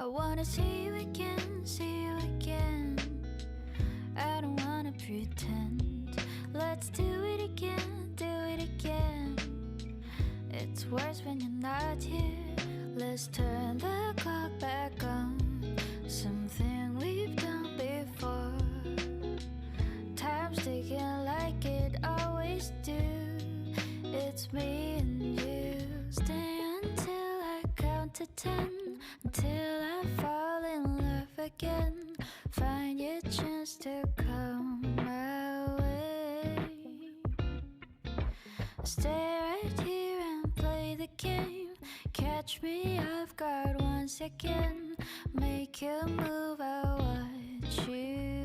I wanna see you again, see you again. I don't wanna pretend. Let's do it again, do it again. It's worse when you're not here. Let's turn the clock back on. Something we've done before. Time's ticking like it always do. It's me and you. Stay until I count to 10. Until I fall in love again. Find your chance to come my way. Stay right here and play the game. Catch me off guard once again. Make you move, I watch you in.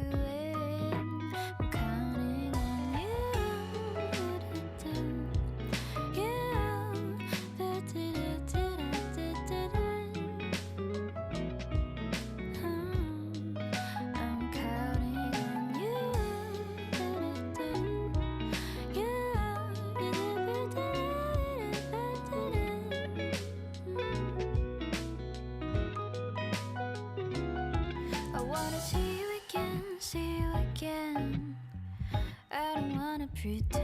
I'm counting on you. I'm counting on you. I wanna see you again, see you again. I don't wanna pretend.